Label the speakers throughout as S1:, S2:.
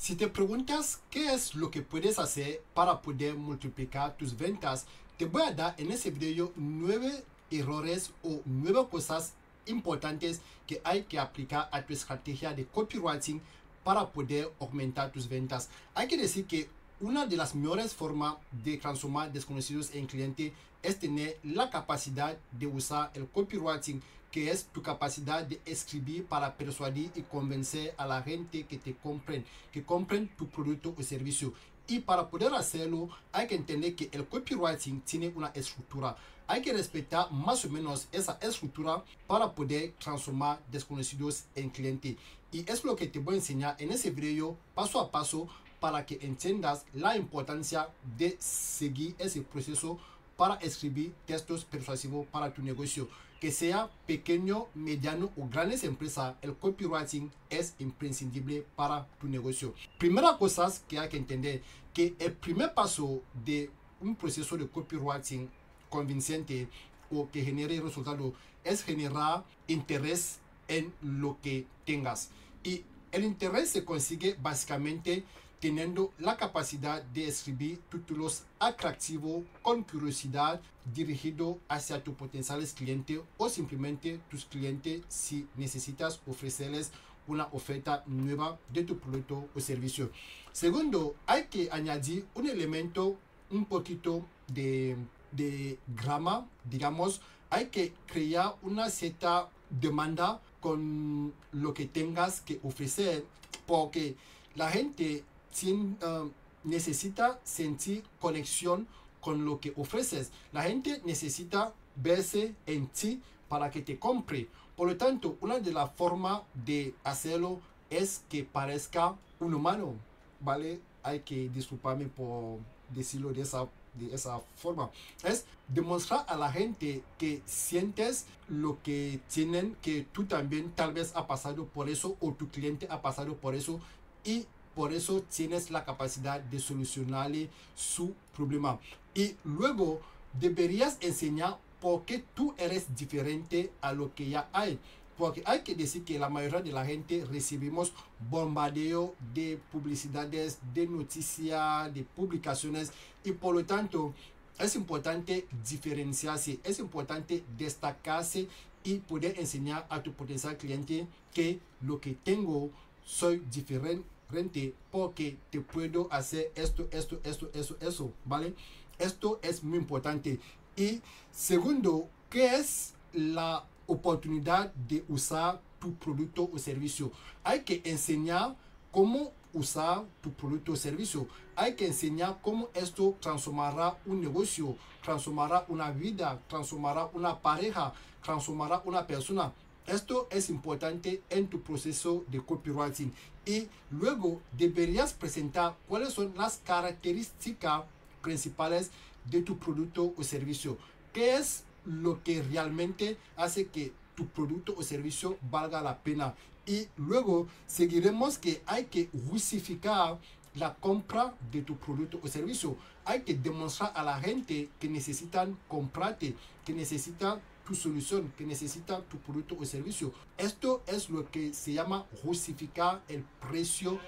S1: Si te preguntas qué es lo que puedes hacer para poder multiplicar tus ventas, te voy a dar en ese video 9 errores o 9 cosas importantes que hay que aplicar a tu estrategia de copywriting para poder aumentar tus ventas. Hay que decir que una de las mejores formas de transformar desconocidos en clientes es tener la capacidad de usar el copywriting, que es tu capacidad de escribir para persuadir y convencer a la gente que compren tu producto o servicio. Y para poder hacerlo, hay que entender que el copywriting tiene una estructura. Hay que respetar más o menos esa estructura para poder transformar desconocidos en clientes. Y es lo que te voy a enseñar en ese video paso a paso para que entiendas la importancia de seguir ese proceso para escribir textos persuasivos para tu negocio. Que sea pequeño, mediano o grandes empresas, el copywriting es imprescindible para tu negocio. Primera cosa que hay que entender, que el primer paso de un proceso de copywriting convincente o que genere resultados es generar interés en lo que tengas. Y el interés se consigue básicamente teniendo la capacidad de escribir títulos atractivos con curiosidad dirigido hacia tus potenciales clientes o simplemente tus clientes si necesitas ofrecerles una oferta nueva de tu producto o servicio. Segundo, hay que añadir un elemento un poquito de grama, digamos. Hay que crear una cierta demanda con lo que tengas que ofrecer, porque la gente necesita sentir conexión con lo que ofreces. La gente necesita verse en ti para que te compre. Por lo tanto, una de las formas de hacerlo es que parezca un humano, ¿vale? Hay que disculparme por decirlo de esa forma. Es demostrar a la gente que sientes lo que tienen, que tú también tal vez has pasado por eso o tu cliente ha pasado por eso y por eso tienes la capacidad de solucionarle su problema. Y luego deberías enseñar por qué tú eres diferente a lo que ya hay. Porque hay que decir que la mayoría de la gente recibimos bombardeo de publicidades, de noticias, de publicaciones. Y por lo tanto es importante diferenciarse, es importante destacarse y poder enseñar a tu potencial cliente que lo que tengo soy diferente porque te puedo hacer esto, ¿vale? Esto es muy importante. Y segundo, ¿qué es la oportunidad de usar tu producto o servicio? Hay que enseñar cómo usar tu producto o servicio. Hay que enseñar cómo esto transformará un negocio, transformará una vida, transformará una pareja, transformará una persona. Esto es importante en tu proceso de copywriting. Y luego deberías presentar cuáles son las características principales de tu producto o servicio. ¿Qué es lo que realmente hace que tu producto o servicio valga la pena? Y luego seguiremos que hay que justificar la compra de tu producto o servicio. Hay que demostrar a la gente que necesitan comprarte, que necesitan tu solución, que necesita tu producto o servicio. Esto es lo que se llama justificar el precio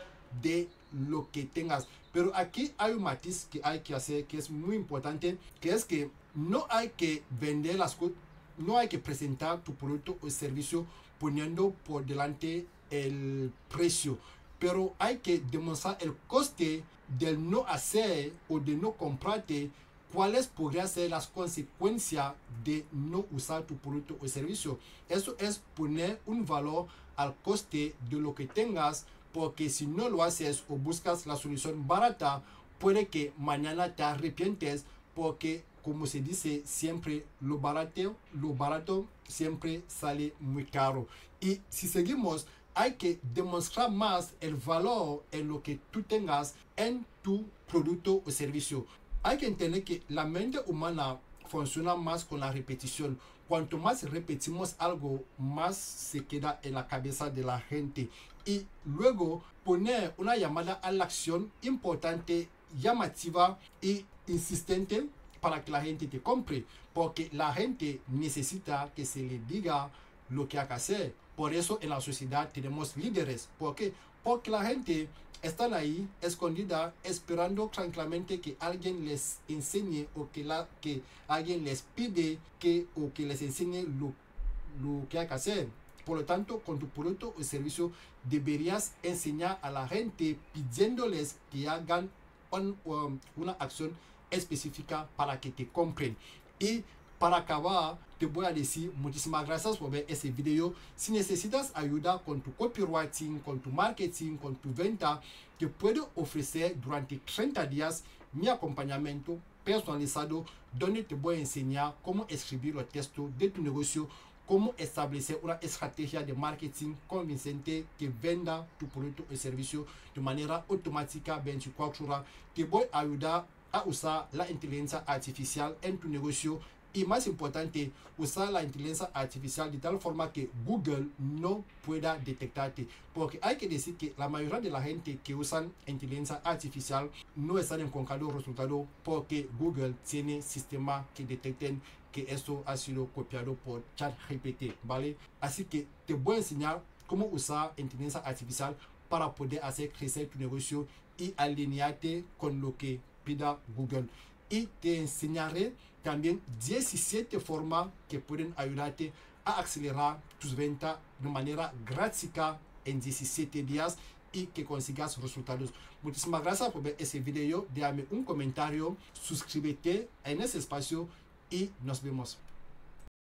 S1: de lo que tengas. Pero aquí hay un matiz que hay que hacer, que es muy importante, que es que no hay que vender las cosas, no hay que presentar tu producto o servicio poniendo por delante el precio, pero hay que demostrar el coste del no hacer o de no comprarte. ¿Cuáles podrían ser las consecuencias de no usar tu producto o servicio? Eso es poner un valor al coste de lo que tengas, porque si no lo haces o buscas la solución barata, puede que mañana te arrepientes, porque como se dice siempre, lo barato siempre sale muy caro. Y si seguimos, hay que demostrar más el valor en lo que tú tengas en tu producto o servicio. Hay que entender que la mente humana funciona más con la repetición. Cuanto más repetimos algo, más se queda en la cabeza de la gente. Y luego poner una llamada a la acción importante, llamativa y insistente para que la gente te compre. Porque la gente necesita que se le diga lo que hay que hacer. Por eso en la sociedad tenemos líderes. ¿Por qué? Porque la gente están ahí escondidas esperando tranquilamente que alguien les enseñe o que alguien les pide o que les enseñe lo que hay que hacer. Por lo tanto, con tu producto o servicio deberías enseñar a la gente pidiéndoles que hagan una acción específica para que te compren. Y para acabar, te voy a decir muchísimas gracias por ver este video. Si necesitas ayuda con tu copywriting, con tu marketing, con tu venta, te puedo ofrecer durante 30 días mi acompañamiento personalizado, donde te voy a enseñar cómo escribir los textos de tu negocio, cómo establecer una estrategia de marketing convincente que venda tu producto o servicio de manera automática 24 horas. Te voy a ayudar a usar la inteligencia artificial en tu negocio y, más importante, usar la inteligencia artificial de tal forma que Google no pueda detectarte, porque hay que decir que la mayoría de la gente que usan inteligencia artificial no están encontrando resultados porque Google tiene sistemas que detecten que esto ha sido copiado por ChatGPT, ¿vale? Así que te voy a enseñar cómo usar inteligencia artificial para poder hacer crecer tu negocio y alinearte con lo que pida Google. Y te enseñaré también 17 formas que pueden ayudarte a acelerar tus ventas de manera gráfica en 17 días y que consigas resultados. Muchísimas gracias por ver ese video. Déjame un comentario, suscríbete en ese espacio y nos vemos.